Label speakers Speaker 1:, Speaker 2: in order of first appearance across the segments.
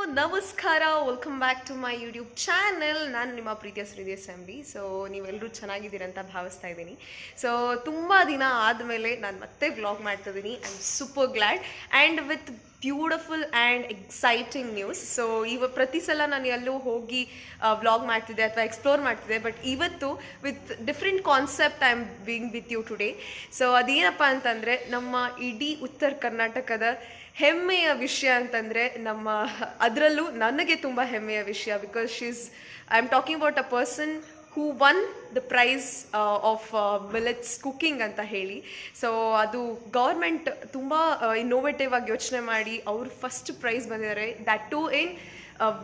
Speaker 1: ನಮಸ್ಕಾರ, welcome back to my YouTube channel. ನಾನು ನಿಮ್ಮ ಪ್ರೀತಿಯ ಶ್ರೀದೇಶ್ ಸಂಬಿ. ಸೊ ನೀವೆಲ್ಲರೂ ಚೆನ್ನಾಗಿದ್ದೀರಂತ ಭಾವಿಸ್ತಾ ಇದ್ದೀನಿ. ಸೊ ತುಂಬ ದಿನ ಆದಮೇಲೆ ನಾನು ಮತ್ತೆ ವ್ಲಾಗ್ ಮಾಡ್ತಿದ್ದೀನಿ. I am super glad and with beautiful and exciting news. So ಪ್ರತಿ ಸಲ ನಾನು ಎಲ್ಲೂ ಹೋಗಿ ವ್ಲಾಗ್ ಮಾಡ್ತಿದ್ದೆ ಅಥವಾ ಎಕ್ಸ್ಪ್ಲೋರ್ ಮಾಡ್ತಿದ್ದೆ, ಬಟ್ ಇವತ್ತು with different concept I am being with you today. So ಅದೇನಪ್ಪ ಅಂತಂದರೆ, ನಮ್ಮ ಇಡೀ ಉತ್ತರ ಕರ್ನಾಟಕದ ಹೆಮ್ಮೆಯ ವಿಷಯ ಅಂತಂದರೆ ಅದರಲ್ಲೂ ನನಗೆ ತುಂಬ ಹೆಮ್ಮೆಯ ವಿಷಯ. Because I am talking about a person who won the prize of millets cooking ಅಂತ ಹೇಳಿ. ಸೊ ಅದು ಗೌರ್ಮೆಂಟ್ ತುಂಬ ಇನ್ನೋವೇಟಿವ್ ಆಗಿ ಯೋಚನೆ ಮಾಡಿ ಅವರು ಫಸ್ಟ್ ಪ್ರೈಸ್ ಬಂದಿದ್ದಾರೆ. That too in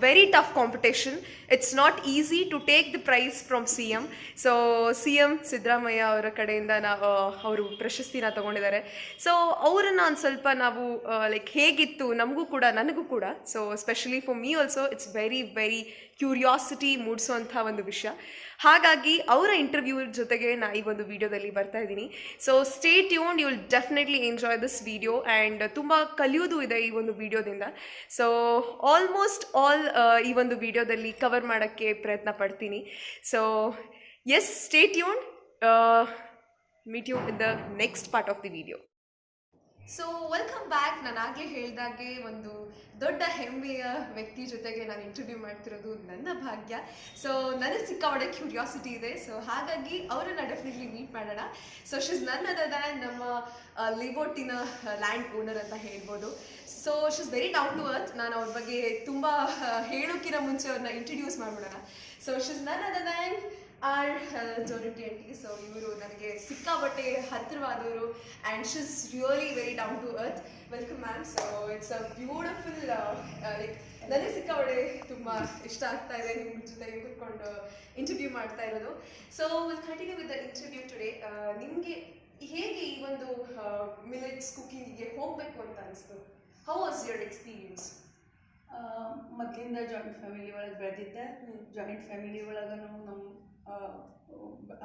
Speaker 1: very tough competition. It's not easy to take the prize from CM. So CM Siddaramaiah ಅವರ ಕಡೆಯಿಂದ ಅವರು ಪ್ರಶಸ್ತಿನ ತಗೊಂಡಿದ್ದಾರೆ. ಸೊ ಅವರನ್ನು ಒಂದು ಸ್ವಲ್ಪ ನಾವು ಲೈಕ್ ಹೇಗಿತ್ತು ನನಗೂ ಕೂಡ. So specially for me also it's very very curiosity ಮೂಡಿಸೋವಂಥ ಒಂದು ವಿಷಯ. ಹಾಗಾಗಿ ಅವರ ಇಂಟರ್ವ್ಯೂ ಜೊತೆಗೆ ನಾನು ಈ ಒಂದು ವಿಡಿಯೋದಲ್ಲಿ ಬರ್ತಾ ಇದ್ದೀನಿ. So stay tuned, you will definitely enjoy this video and ತುಂಬ ಕಲಿಯೋದು ಇದೆ ಈ ಒಂದು ವಿಡಿಯೋದಿಂದ. ಸೊ ಆಲ್ಮೋಸ್ಟ್ ಆಲ್ ಈ ಒಂದು ವಿಡಿಯೋದಲ್ಲಿ ಕವರ್ ಮಾಡೋಕ್ಕೆ ಪ್ರಯತ್ನ ಪಡ್ತೀನಿ. So yes, stay tuned, meet you in the next part of the video. So welcome back. ನಾನು ಆಗಲೇ ಹೇಳಿದಾಗೆ ಒಂದು ದೊಡ್ಡ ಹೆಮ್ಮೆಯ ವ್ಯಕ್ತಿ ಜೊತೆಗೆ ನಾನು ಇಂಟರ್ವ್ಯೂ ಮಾಡ್ತಿರೋದು ನನ್ನ ಭಾಗ್ಯ. ಸೊ ನನಗೆ ಸಿಕ್ಕಾಪಟ್ಟೆ ಕ್ಯೂರಿಯಾಸಿಟಿ ಇದೆ. ಸೊ ಹಾಗಾಗಿ ಅವರನ್ನು ಡೆಫಿನೆಟ್ಲಿ ಮೀಟ್ ಮಾಡೋಣ. So she's none other than ನಮ್ಮ ಲಿಬೋಟಿನ ಲ್ಯಾಂಡ್ ಓನರ್ ಅಂತ ಹೇಳ್ಬೋದು. So she's very down to earth. ನಾನು ಅವ್ರ ಬಗ್ಗೆ ತುಂಬ ಹೇಳೋಕ್ಕಿಂತ ಮುಂಚೆ ಅವ್ರನ್ನ ಇಂಟ್ರಡ್ಯೂಸ್ ಮಾಡ್ಬಿಡೋಣ. So she's none other than ಜೋರಿಟಿ ಆಂಟಿ. ಸೊ ಇವರು ನನಗೆ ಸಿಕ್ಕಾಪಟ್ಟೆ ಹತ್ತಿರವಾದವರು and she's really very down to earth. Welcome ma'am. So it's a beautiful like ನನಗೆ ಸಿಕ್ಕಾಪಟ್ಟೆ ತುಂಬ ಇಷ್ಟ ಆಗ್ತಾ ಇದೆ ನಿಮ್ಮ ಜೊತೆ ಕೂತ್ಕೊಂಡು ಇಂಟರ್ವ್ಯೂ ಮಾಡ್ತಾ ಇರೋದು. So will continue with the interview today. ನಿಮಗೆ ಹೇಗೆ ಈ ಒಂದು ಮಿಲೆಟ್ಸ್ ಕುಕಿಂಗಿಗೆ ಹೋಗಬೇಕು ಅಂತ ಅನಿಸ್ತು? How was your experience?
Speaker 2: ಮೊದಲಿಂದ ಜಾಯಿಂಟ್ ಫ್ಯಾಮಿಲಿ ಒಳಗೆ ಬೆಳೆದಿದ್ದೆ. ಜಾಯಿಂಟ್ ಫ್ಯಾಮಿಲಿ ಒಳಗೆ ನಮ್ಮ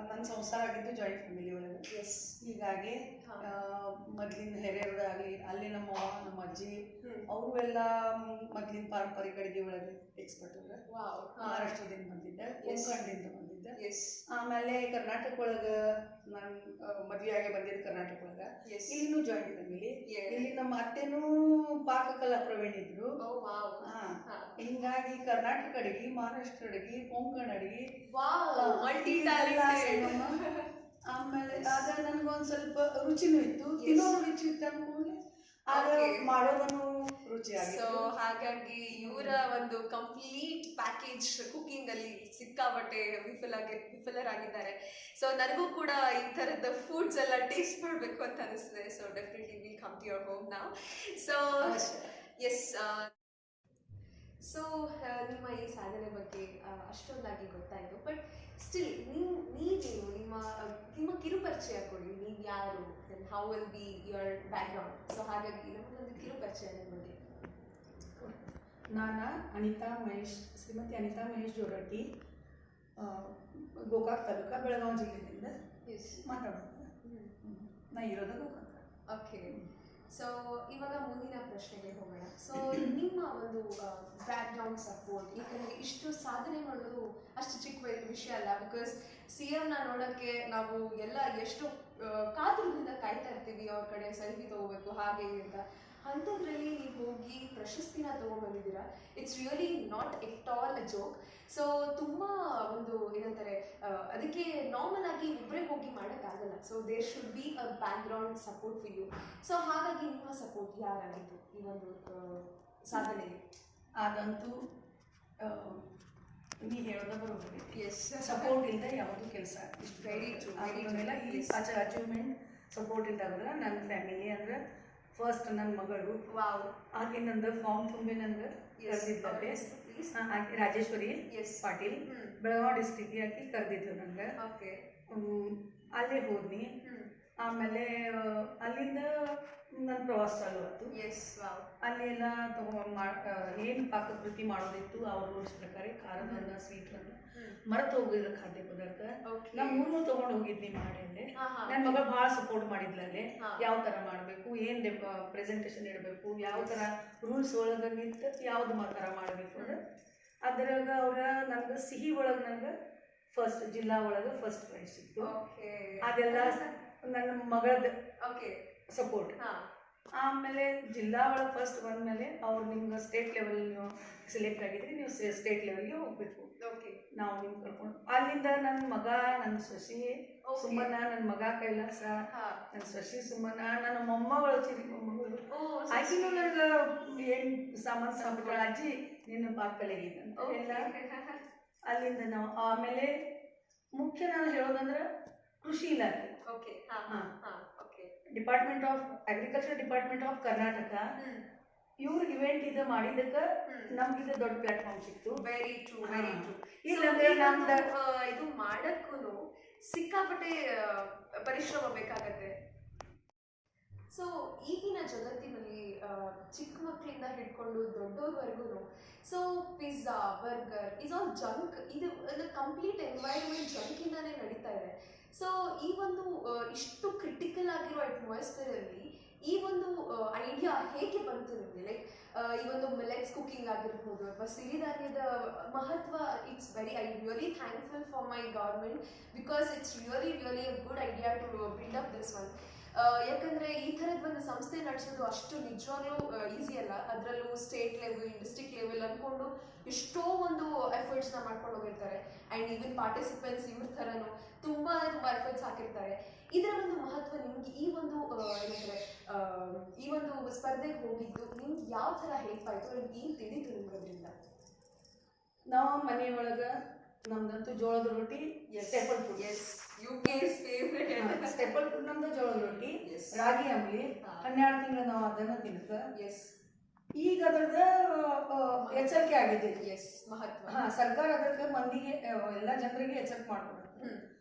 Speaker 2: ನನ್ನ ಸಂಸಾರ ಆಗಿದ್ದು ಜಾಯಿಂಟ್ ಫ್ಯಾಮಿಲಿ ಒಳಗೆ.
Speaker 1: ಎಸ್.
Speaker 2: ಹೀಗಾಗಿ ಮೊದಲಿನ ಹಿರಿಯರಾಗಲಿ, ಅಲ್ಲಿ ನಮ್ಮ ಅವ್ವ, ನಮ್ಮ ಅಜ್ಜಿ ಅವರು ಎಲ್ಲ ಮೊದಲಿನ ಪಾರಂಪರಿಕ ಅಡುಗೆ ಒಳಗೆ ಎಕ್ಸ್ಪರ್ಟ್ ಅವ್ರೆ. ಮಹಾರಾಷ್ಟ್ರದಿಂದ ಬಂದಿದ್ದೆ, ಕೊಂಕಣ್ದಿಂದ ಬಂದಿದ್ದೆ. ಆಮೇಲೆ ಕರ್ನಾಟಕ ಒಳಗೆ ನಾನು ಮದುವೆಯಾಗಿ ಬಂದಿದ್ದೆ. ಕರ್ನಾಟಕ ಒಳಗೆ ಇಲ್ಲಿನೂ ಜಾಯಿಂಟ್ ಫ್ಯಾಮಿಲಿ. ಇಲ್ಲಿ ನಮ್ಮ ಅತ್ತೆನೂ ಪಾಕಕಲಾ ಪ್ರವೀಣ್ ಇದ್ರು. ಹಿಂಗಾಗಿ ಕರ್ನಾಟಕ ಅಡಿಗೆ, ಮಹಾರಾಷ್ಟ್ರ ಅಡಿಗೆ, ಕೊಂಕಣ್ ಅಡಿಗೆ, ಆಮೇಲೆ ಆಗ ನನ್ಗೊಂದು ಸ್ವಲ್ಪ ರುಚಿನೂ ಇತ್ತು, ತಿನ್ನೋದು ರುಚಿ ಇತ್ತು ಅನ್ಕೊಂಡೆ. ಆಗ ಮಾಡೋದನ್ನು ರುಚಿ ಆಗಿ.
Speaker 1: ಸೊ ಹಾಗಾಗಿ ಇವರ ಒಂದು ಕಂಪ್ಲೀಟ್ ಪ್ಯಾಕೇಜ್ ಕುಕಿಂಗ್ ಅಲ್ಲಿ ಸಿಕ್ಕಾಪಟ್ಟೆ ವಿಫಲರಾಗಿದ್ದಾರೆ. ಸೊ ನನಗೂ ಕೂಡ ಈ ಥರದ ಫುಡ್ಸ್ ಎಲ್ಲ ಟೇಸ್ಟ್ ಮಾಡಬೇಕು ಅಂತ ಅನಿಸ್ತದೆ. So definitely will come to your home now. So yes. So ನಿಮ್ಮ ಈ ಸಾಧನೆ ಬಗ್ಗೆ ಅಷ್ಟೊಂದಾಗಿ ಗೊತ್ತಾಯಿತು, ಬಟ್ ಸ್ಟಿಲ್ ನೀವೇನು ನಿಮ್ಮ ಕಿರುಪರಿಚಯ ಕೊಡಿ. ನೀವು ಯಾರು, then how will be your background? So ಹಾಗಾಗಿ ನಮಗೊಂದು ಕಿರುಪರಿಚಯ ನಿಮ್ಮ ಬಗ್ಗೆ.
Speaker 2: ನಾನು ಶ್ರೀಮತಿ ಅನಿತಾ ಮಹೇಶ್ ಜೋರಟ್ಟಿ, ಗೋಕಾಕ್ ತಾಲೂಕು, ಬೆಳಗಾವಿ ಜಿಲ್ಲೆಯಿಂದ ಮಾತಾಡೋದು. ನಾ ಇರೋದು ಗೋಕಾಕ್.
Speaker 1: ಓಕೆ. ಸೊ ಇವಾಗ ಮುಂದಿನ ಪ್ರಶ್ನೆಗೆ ಹೋಗೋಣ. ಸೊ ನಿಮ್ಮ ಒಂದು ಬ್ಯಾಕ್ಗ್ರೌಂಡ್ ಸಪೋರ್ಟ್, ಈಗ ನನಗೆ ಇಷ್ಟು ಸಾಧನೆ ಮಾಡೋದು ಅಷ್ಟು ಚಿಕ್ಕ ವಿಷಯ ಅಲ್ಲ. ಬಿಕಾಸ್ CMನ ನೋಡೋಕ್ಕೆ ನಾವು ಎಲ್ಲ ಎಷ್ಟು ಕಾತುರದಿಂದ ಕಾಯ್ತಾ ಇರ್ತೀವಿ, ಅವ್ರ ಕಡೆ ಸೆಲ್ಫಿ ತೊಗೋಬೇಕು ಹಾಗೆ ಅಂತ. ಅಂಥದ್ರಲ್ಲಿ ನೀವು ಹೋಗಿ ಪ್ರಶಸ್ತಿನ ತೊಗೊಂಡ್ಬಂದಿದ್ದೀರಾ. It's really not at all a joke. So ತುಂಬ ಒಂದು ಏನಂತಾರೆ, ಅದಕ್ಕೆ ನಾರ್ಮಲ್ ಆಗಿ ಒಬ್ಬರೇ ಹೋಗಿ ಮಾಡೋಕ್ಕಾಗಲ್ಲ. So there should be a background support for you. So ಹಾಗಾಗಿ ನಿಮ್ಮ ಸಪೋರ್ಟ್ ಯಾರಾಗಿತ್ತು ಈ ಒಂದು ಸಾಧನೆಗೆ?
Speaker 2: ಅದಂತೂ ನೀ ಹೇಳೋದ ಬರೋಬರಿ.
Speaker 1: ಎಸ್.
Speaker 2: ಸಪೋರ್ಟ್ ಇಲ್ಲದೆ ಯಾವುದೂ ಕೆಲಸ ಇಷ್ಟು
Speaker 1: ವೆರಿ ಟ್ರೂ.
Speaker 2: ಈ ಅಚೀವ್ಮೆಂಟ್ ಸಪೋರ್ಟ್ ಇಲ್ದಾದ್ರೆ ನನ್ನ ಫ್ಯಾಮಿಲಿ ಅಂದ್ರೆ ಫಸ್ಟ್ ನನ್ನ ಮಗಳು, ಆಕೆ ನಂದು ಫಾರ್ಮ್ ತುಂಬಿ ನನಗೆ ಕರೆದಿದ್ದಾರೆ. ರಾಜೇಶ್ವರಿ ಪಾಟೀಲ್, ಬೆಳಗಾವಿ ಡಿಸ್ಟ್ರಿಕ್ಗೆ ಆಕಿ ಕರೆದಿದ್ರು ನನಗೆ. ಅಲ್ಲೇ ಹೋದ್ನಿ. ಆಮೇಲೆ ಅಲ್ಲಿಂದ ನನ್ನ ಪ್ರವಾಸ ಚಾಲು ಆಯ್ತು.
Speaker 1: S wow.
Speaker 2: ಅಲ್ಲಿ ಎಲ್ಲ ಏನು ಪಾಕಕೃತಿ ಮಾಡೋದಿತ್ತು ಅವ್ರ ರೂಲ್ಸ್ ಪ್ರಕಾರ ಖಾರದನ್ನ ಸ್ವೀಟನ್ನ ಮರೆತು ಹೋಗಿದ್ರು ಖಾದ್ಯ ಪದಾರ್ಥ. ನಾ ಮೂರು ತಗೊಂಡು ಹೋಗಿದ್ನಿ ಮಾಡಿ ಅಲ್ಲಿ. ನನ್ನ ಮಗ ಭಾಳ ಸಪೋರ್ಟ್ ಮಾಡಿದ್ಲ ಅಲ್ಲಿ. ಯಾವ ತರ ಮಾಡಬೇಕು, ಏನ್ ಪ್ರೆಸೆಂಟೇಶನ್ ಇಡಬೇಕು, ಯಾವ ತರ ರೂಲ್ಸ್ ಒಳಗ ನಿಂತು ಯಾವ್ದು ತರ ಮಾಡಬೇಕು ಅಂದ್ರೆ ಅದ್ರಾಗ ಅವ್ರ ನನ್ಗೆ ಸಿಹಿ ಒಳಗೆ ನಂಗೆ ಫಸ್ಟ್ ಜಿಲ್ಲಾ ಒಳಗೆ ಫಸ್ಟ್ ಪ್ರೈಸ್ ಸಿಕ್ತು. ಅದೆಲ್ಲ ನನ್ನ ಮಗಳದ ಸಪೋರ್ಟ್. ಆಮೇಲೆ ಜಿಲ್ಲಾ ಒಳಗೆ ಫಸ್ಟ್ ಬಂದ್ಮೇಲೆ ಅವ್ರು ನಿಮ್ಗೆ ಸ್ಟೇಟ್ ಲೆವೆಲ್ ನೀವು ಸೆಲೆಕ್ಟ್ ಆಗಿದ್ರೆ ನೀವು ಸ್ಟೇಟ್ ಲೆವೆಲ್ಗೆ ಹೋಗ್ಬೇಕು. ನಾವು ನಿಮ್ಗೆ ಕರ್ಕೊಂಡು ಅಲ್ಲಿಂದ ನನ್ನ ಮಗ, ನನ್ನ ಸೊಸಿ ಸುಮ್ಮನ, ನನ್ನ ಮಗ ಕೈಲಾಸ, ನನ್ನ ಸೊಸಿ ಸುಮ್ಮನ, ನನ್ನ ಮೊಮ್ಮಗಳು ಚಿರಿ ಮೊಮ್ಮಗಳು ಆಕಿನೂ ನನಗೆ ಏನು ಸಾಮಾನು ಅಜ್ಜಿ ನಿನ್ನ ಪಾಕಲೆಗಿದ್ದಂತ ಎಲ್ಲ ಅಲ್ಲಿಂದ ನಾವು. ಆಮೇಲೆ ಮುಖ್ಯ ನಾನು ಹೇಳೋದಂದ್ರೆ ಕೃಷಿ ಇಲಾಖೆ, department of agriculture, department of Karnataka, ಇವ್ರ ಇವೆಂಟ್ ಇದು ಮಾಡಿದಕ್ಕೆ ನಮ್ಗೆ ಇದು ದೊಡ್ಡ ಪ್ಲಾಟ್ಫಾರ್ಮ್ ಸಿಕ್ತು.
Speaker 1: Very true, very true.
Speaker 2: ಇಲ್ಲಾಂದ್ರೆ ನಮ್ದು
Speaker 1: ಇದು ಮಾಡಕ್ಕೂ ಸಿಕ್ಕಾಪಟ್ಟೆ ಪರಿಶ್ರಮ ಬೇಕಾಗತ್ತೆ. ಸೊ ಈಗಿನ ಜಗತ್ತಿನಲ್ಲಿ ಚಿಕ್ಕ ಮಕ್ಕಳಿಂದ ಹಿಡ್ಕೊಂಡು ದೊಡ್ಡವ್ರವರೆಗೂ so pizza, burger is all junk. ಇದು ಕಂಪ್ಲೀಟ್ ಎನ್ವೈರನ್ಮೆಂಟ್ ಜಂಕಿಂದಾನೇ ನಡೀತಾ ಇದೆ. ಸೊ ಈ ಒಂದು ಇಷ್ಟು ಕ್ರಿಟಿಕಲ್ ಆಗಿರೋ ಅಟ್ಮಾಸ್ಫಿಯರಲ್ಲಿ ಈ ಒಂದು ಐಡಿಯಾ ಹೇಗೆ ಬಂತು ನಿಮಗೆ? ಲೈಕ್ ಈ ಒಂದು ಮಿಲೆಟ್ಸ್ ಕುಕಿಂಗ್ ಆಗಿರ್ಬೋದು ಅಥವಾ ಸಿರಿಧಾನ್ಯದ ಮಹತ್ವ, it's very, I really thankful for my government because it's really really a good idea to build up this one. ಯಾಕಂದರೆ ಈ ಥರದ ಒಂದು ಸಂಸ್ಥೆ ನಡೆಸೋದು ಅಷ್ಟು ನಿಜವಾಗ್ಲೂ ಈಸಿ ಅಲ್ಲ. ಅದರಲ್ಲೂ ಸ್ಟೇಟ್ ಲೆವೆಲ್, ಡಿಸ್ಟ್ರಿಕ್ಟ್ ಲೆವೆಲ್ ಅಂದ್ಕೊಂಡು ಎಷ್ಟೋ ಒಂದು ಎಫರ್ಟ್ಸ್ನ ಮಾಡ್ಕೊಂಡು ಹೋಗಿರ್ತಾರೆ. ಆ್ಯಂಡ್ ಈವನ್ ಪಾರ್ಟಿಸಿಪೆಂಟ್ಸ್ ಇವ್ರ ಥರನೂ ತುಂಬ ಎಫರ್ಟ್ಸ್ ಹಾಕಿರ್ತಾರೆ. ಇದರ ಒಂದು ಮಹತ್ವ ನಿಮ್ಗೆ ಈ ಒಂದು ಏನಂದರೆ ಈ ಒಂದು ಸ್ಪರ್ಧೆಗೆ ಹೋಗಿದ್ದು ನಿಮ್ಗೆ ಯಾವ ಥರ ಹೆಲ್ಪ್ ಆಯಿತು, ನಿಮ್ಗೆ ಏನು ತಿಳಿತು ನಿಮ್ಗೆ ಅದರಿಂದ?
Speaker 2: ನಾವು ಮನೆಯೊಳಗೆ ನಮ್ದಂತೂ ಜೋಳದ ರೊಟ್ಟಿ, staple food.
Speaker 1: UK's favorite.
Speaker 2: Staple food ನಮ್ದು ಜೋಳದ ರೊಟ್ಟಿ, ರಾಗಿ ಅಂಬ್ಲಿ. 12 ತಿಂಗಳು ನಾವು ಅದನ್ನು ತಿನ್ಕ. ಈಗ ಅದ್ರದ ಎಚ್ಚರಿಕೆ ಆಗಿದೆ.
Speaker 1: ಮಹತ್ವ.
Speaker 2: ಸರ್ಕಾರ ಅದಕ್ಕೆ ಮಂದಿಗೆ ಎಲ್ಲ ಜನರಿಗೆ ಎಚ್ಚರಿಕೆ ಮಾಡ್ಕೊಡುತ್ತೆ.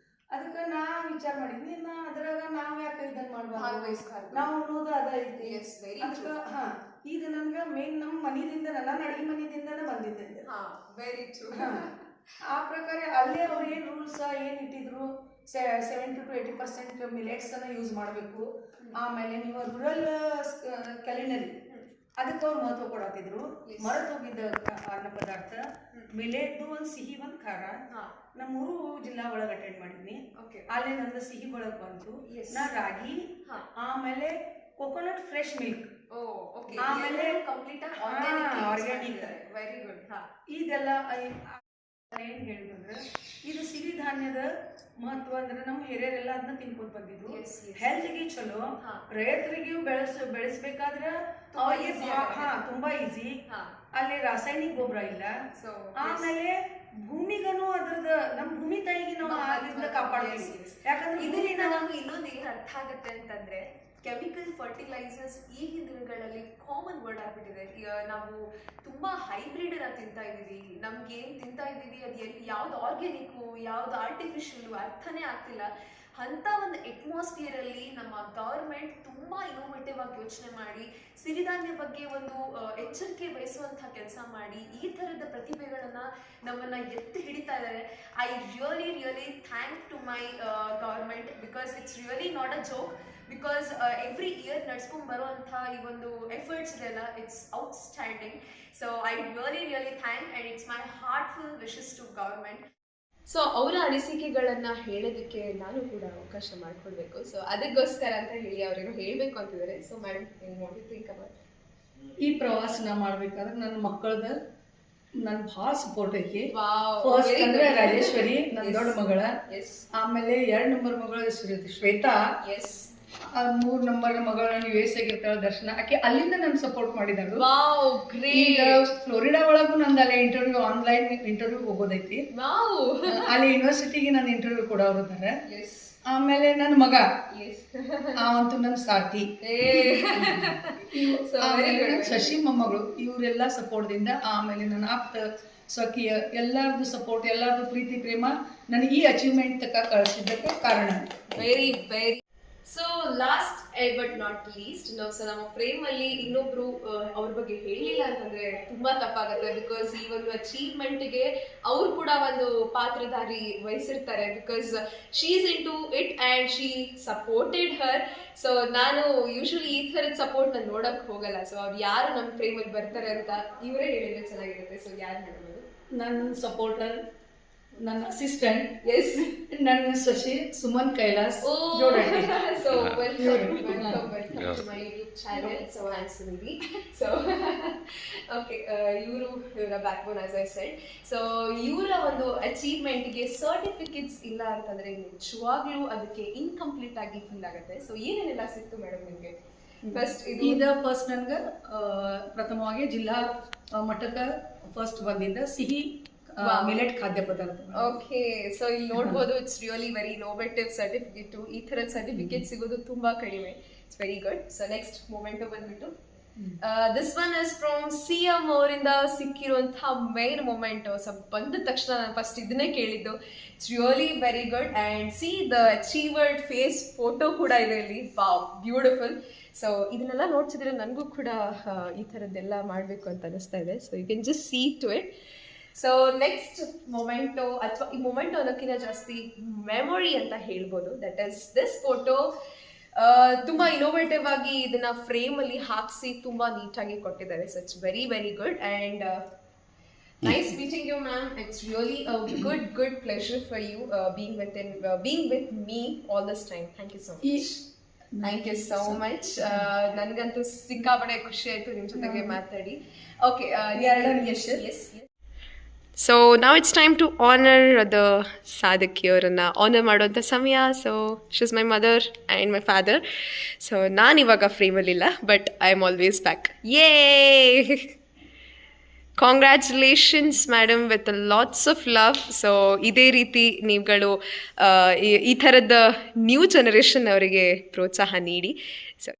Speaker 2: ಅದಕ್ಕೆ ನಾ ವಿಚಾರ ಮಾಡಿದ್ವಿ, ಅದ್ರಾಗ ನಾವ್ ಯಾಕೆ ಇದನ್ನ ಮಾಡ್ಬಾರ್ದು, ನಾವು ಅನ್ನೋದು ಅದ ಐತಿ. ಅದಕ್ಕೆ ಈಗ ನನ್ಗೆ ಮೇನ್ ನಮ್ಮ ಮನೆಯಿಂದ, ನನ್ನ ಅಡಿಗೆ ಮನೆಯಿಂದನೇ ಬಂದಿದ್ದೆ.
Speaker 1: Very true.
Speaker 2: ಆ ಪ್ರಕಾರ ಅಲ್ಲೇ ಅವ್ರು ಏನು ರೂಲ್ಸ್ ಏನು ಇಟ್ಟಿದ್ರು, 70 to 80% ಮಿಲೆಟ್ಸ್ ಅನ್ನ ಯೂಸ್ ಮಾಡಬೇಕು. ಆಮೇಲೆ ನೀವು ರೂರಲ್ ಕ್ಯಾಲೆಂಡರಿ ಅದಕ್ಕೆ ಅವ್ರು ಮಹತ್ವ ಕೊಡತ್ತಿದ್ರು. ಮರೆತು ಹೋಗಿದ್ದ ಅನ್ನ ಪದಾರ್ಥ ಮಿಲೆಟ್, ಒಂದು ಸಿಹಿ ಒಂದು ಖಾರ. ನಾ 3 ಜಿಲ್ಲಾ ಒಳಗೆ ಅಟೆಂಡ್ ಮಾಡಿದ್ನಿ. ಅಲ್ಲೇ ನಂದು ಸಿಹಿ ಒಳಗೆ ಬಂತು. ನಾ ರಾಗಿ, ಆಮೇಲೆ ಕೋಕೋನಟ್ ಫ್ರೆಶ್ ಮಿಲ್ಕ್, ಆಮೇಲೆ ಆರ್ಗ್ಯಾನಿಕ್.
Speaker 1: Very good.
Speaker 2: ಇದೆಲ್ಲ ಏನ್ ಹೇಳಿದ್ರೆ ಇದು ಸಿರಿಧಾನ್ಯದ ಮಹತ್ವ ಅಂದ್ರೆ ನಮ್ಮ ಹಿರಿಯರೆಲ್ಲ ಅದನ್ನ ತಿನ್ಕೊಂಡ್ ಬಂದಿದ್ರು. ಹೆಲ್ತ್ಗೆ ಚಲೋ, ರೈತರಿಗೆ ಬೆಳೆಸ್ಬೇಕಾದ್ರೆ ಅವ್ರಿಗೆ ತುಂಬಾ ಈಸಿ. ಅಲ್ಲಿ ರಾಸಾಯನಿಕ ಗೊಬ್ಬರ ಇಲ್ಲ. ಆಮೇಲೆ ಭೂಮಿಗನು ಅದ್ರದ ನಮ್ಮ ಭೂಮಿ ತಾಯಿಗೆ ನಾವು ಅದರಿಂದ ಕಾಪಾಡ್ತೀವಿ. ಯಾಕಂದ್ರೆ
Speaker 1: ಇದರಿಂದ ನಮ್ಗೆ ಇನ್ನೊಂದು ಏನು ಅರ್ಥ ಆಗುತ್ತೆ ಅಂತಂದ್ರೆ ಕೆಮಿಕಲ್ ಫರ್ಟಿಲೈಸರ್ಸ್ ಈಗಿನ ದಿನಗಳಲ್ಲಿ ಕಾಮನ್ ವರ್ಡ್ ಆಗ್ಬಿಟ್ಟಿದೆ. ಈಗ ನಾವು ತುಂಬ ಹೈಬ್ರಿಡ್ ತಿಂತಾ ಇದ್ದೀವಿ. ನಮ್ಗೆ ಏನು ತಿಂತಾ ಇದ್ದೀವಿ ಅದು ಯಾವ್ದು ಆರ್ಗ್ಯಾನಿಕ್ಕು, ಯಾವ್ದು ಆರ್ಟಿಫಿಷಿಯಲ್ಲು ಅರ್ಥನೇ ಆಗ್ತಿಲ್ಲ. ಅಂಥ ಒಂದು ಅಟ್ಮಾಸ್ಫಿಯರಲ್ಲಿ ನಮ್ಮ ಗೌರ್ಮೆಂಟ್ ತುಂಬ ಇನೋವೇಟಿವ್ ಆಗಿ ಯೋಚನೆ ಮಾಡಿ ಸಿರಿಧಾನ್ಯ ಬಗ್ಗೆ ಒಂದು ಎಚ್ಚರಿಕೆ ವಹಿಸುವಂಥ ಕೆಲಸ ಮಾಡಿ ಈ ಥರದ ಪ್ರತಿಭೆಗಳನ್ನು ನಮ್ಮನ್ನು ಎತ್ತಿ ಹಿಡಿತಾ ಇದ್ದಾರೆ. I really really thank to my government because it's really not a joke. Because every year ನಡ್ಸ್ಕೊಂಡು ಬರುವಂಥ ಈ ಒಂದು ಎಫರ್ಟ್ಸ್ ಇದೆಲ್ಲ, it's outstanding. So I really really thank and it's my heartful wishes to government. So ಅವರ ಅನಿಸಿಕೆಗಳನ್ನು ಹೇಳೋದಕ್ಕೆ ನಾನು ಕೂಡ ಅವಕಾಶ ಮಾಡಿಕೊಡ್ಬೇಕು. ಸೊ ಅದಕ್ಕೋಸ್ಕರ ಅಂತ ಹೇಳಿ ಅವರೇನು ಹೇಳಬೇಕು ಅಂತಿದ್ದಾರೆ. ಸೊ ಮೇಡಮ್, ಏನು ಥಿಂಕ್ ಅಬೌಟ್
Speaker 2: ಈ ಪ್ರವಾಸನ ಮಾಡ್ಬೇಕಾದ್ರೆ ನನ್ನ ಮಕ್ಕಳದ ನನ್ ಭಾಳ ಸಪೋರ್ಟ್ ಐತಿ. ಫಸ್ಟ್ ಅಂದ್ರೆ ರಾಜೇಶ್ವರಿ ನನ್ನ ದೊಡ್ಡ ಮಗಳ, ಆಮೇಲೆ 2 ನಂಬರ್ ಮಗಳು ಶ್ವೇತಾ, 3 ನಂಬರ್ ಮಗಳ US ಆಗಿರ್ತಾಳ ದರ್ಶನ. ಆಕೆ ಅಲ್ಲಿಂದ ನನ್ ಸಪೋರ್ಟ್ ಮಾಡಿದಳು. ಈಗ ಫ್ಲೋರಿಡಾ ಒಳಗೂ ನಂದು ಅಲ್ಲೇ ಇಂಟರ್ವ್ಯೂ, ಆನ್ಲೈನ್ ಇಂಟರ್ವ್ಯೂ ಹೋಗೋದೈತಿ. ಅಲ್ಲಿ ಯೂನಿವರ್ಸಿಟಿಗೆ ನಾನು ಇಂಟರ್ವ್ಯೂ ಕೊಡೋರಿದ್ದಾರೆ. ಆಮೇಲೆ ನನ್ನ ಮಗ ಅವಂತೂ ನನ್ನ ಸಾರ್ಥಿ, ಶಶಿ ಮೊಮ್ಮಗಳು, ಇವರೆಲ್ಲ ಸಪೋರ್ಟ್ದಿಂದ. ಆಮೇಲೆ ನನ್ನ ಆಪ್ತ ಸ್ವಕೀಯ ಎಲ್ಲರದ್ದು ಸಪೋರ್ಟ್, ಎಲ್ಲರದ್ದು ಪ್ರೀತಿ ಪ್ರೇಮ ನನಗೆ ಈ ಅಚೀವ್ಮೆಂಟ್ ತಕ್ಕ ಕಳಿಸಿದ್ದಕ್ಕೆ ಕಾರಣ.
Speaker 1: Very very. So last but not least so ನಮ್ಮ ಫ್ರೇಮ್ ಅಲ್ಲಿ ಇನ್ನೊಬ್ರು ಅವ್ರ ಬಗ್ಗೆ ಹೇಳಿಲ್ಲ ಅಂತಂದ್ರೆ ತುಂಬಾ ತಪ್ಪಾಗುತ್ತೆ. ಬಿಕಾಸ್ ಈ ಒಂದು ಅಚೀವ್ಮೆಂಟ್ಗೆ ಅವ್ರು ಕೂಡ ಒಂದು ಪಾತ್ರಧಾರಿ ವಹಿಸಿರ್ತಾರೆ. Because she is in to it and she supported her. So ನಾನು ಯೂಶಲಿ ಈ ಥರದ ಸಪೋರ್ಟ್ ನಾನು ನೋಡಕ್ ಹೋಗಲ್ಲ. ಸೊ ಅವ್ರು ಯಾರು ನಮ್ಮ ಫ್ರೇಮಲ್ಲಿ ಬರ್ತಾರೆ ಅಂತ ಇವರೇ ಹೇಳಿದ್ರೆ ಚೆನ್ನಾಗಿರುತ್ತೆ. ಸೊ ಯಾರು ಹೇಳ್ಬೋದು?
Speaker 2: ನನ್ನ ಸಪೋರ್ಟರ್, ನನ್ನ ಅಸಿಸ್ಟೆಂಟ್,
Speaker 1: ಎಸ್,
Speaker 2: ನನ್ನ ಶಶಿ ಸುಮನ್ ಕೈಲಾಸ್ ಜೋಡಣೆ.
Speaker 1: So welcome to my YouTube channel. So I'm Sunidhi. So okay, ಇವರ backbone as I said. So ಇವರ ಒಂದು ಅಚೀವ್ಮೆಂಟ್ಗೆ ಸರ್ಟಿಫಿಕೇಟ್ಸ್ ಇಲ್ಲ ಅಂತಂದ್ರೆ ನಿಜವಾಗ್ಲೂ ಅದಕ್ಕೆ ಇನ್ಕಂಪ್ಲೀಟ್ ಆಗಿ ಫೀಲ್ ಆಗುತ್ತೆ. ಸೊ ಏನೇನೆಲ್ಲ ಸಿಕ್ತು ಮೇಡಮ್ ನಿಮಗೆ?
Speaker 2: ಫಸ್ಟ್ ನನ್ಗೆ ಪ್ರಥಮವಾಗಿ ಜಿಲ್ಲಾ ಮಟ್ಟಕ್ಕೆ ಫಸ್ಟ್ ಬಂದಿದ್ದ ಸಿಹಿ ಮಿಲೆಟ್ ಖಾದ್ಯ ಪದಾರ್ಥ.
Speaker 1: ಓಕೆ, ಸೊ ಇಲ್ಲಿ ನೋಡ್ಬೋದು it's really very innovative certificate. ಈ ಥರದ ಸರ್ಟಿಫಿಕೇಟ್ ಸಿಗೋದು ತುಂಬಾ ಕಡಿಮೆ. It's very good. So next memento ಬಂದ್ಬಿಟ್ಟು this one is from CM ಅವರಿಂದ ಸಿಕ್ಕಿರುವಂತಹ ಮೇನ್ ಮೊಮೆಂಟೋ. ಸೊ ಬಂದ ತಕ್ಷಣ ನಾನು ಫಸ್ಟ್ ಇದನ್ನೇ ಕೇಳಿದ್ದು. It's really very good and see the achiever's face photo ಕೂಡ ಇದೆ ಇಲ್ಲಿ. Wow, beautiful. ಸೊ ಇದನ್ನೆಲ್ಲ ನೋಡ್ತಿದ್ರೆ ನನಗೂ ಕೂಡ ಈ ಥರದ್ದೆಲ್ಲ ಮಾಡಬೇಕು ಅಂತ ಅನಿಸ್ತಾ ಇದೆ. So you can just see to it. So next memento, ಅಥವಾ ಈ ಮೊಮೆಂಟೋ ಅನ್ನೋಕ್ಕಿಂತ ಜಾಸ್ತಿ ಮೆಮೊರಿ ಅಂತ ಹೇಳ್ಬೋದು. That is this photo. ತುಂಬಾ ಇನೋವೇಟಿವ್ ಆಗಿ ಇದನ್ನ ಫ್ರೇಮ್ ಅಲ್ಲಿ ಹಾಕಿಸಿ ತುಂಬಾ ನೀಟಾಗಿ ಕೊಟ್ಟಿದ್ದಾರೆ. So it's very very good and nice meeting you ma'am. It's really a good pleasure for you being with me all this time. Thank you so much. Thank you so much. ನನಗಂತೂ ಸಿಕ್ಕಾಪಟ್ಟೆ ಖುಷಿ ಆಯಿತು ನಿಮ್ಮ ಜೊತೆಗೆ ಮಾತಾಡಿ. Okay, so ನಾವು it's time to honour the ಸಾಧಕಿ ಅವರನ್ನು ಆನರ್ ಮಾಡುವಂಥ ಸಮಯ. So she is my mother and my father. So ನಾನಿವಾಗ ಫ್ರೇಮಲ್ಲಿಲ್ಲ, but I am always back. Yeah, congratulations madam, with lots of love. So ಇದೇ ರೀತಿ ನೀವುಗಳು ಈ ಥರದ ನ್ಯೂ ಜನರೇಷನ್ ಅವರಿಗೆ ಪ್ರೋತ್ಸಾಹ ನೀಡಿ. ಸೊ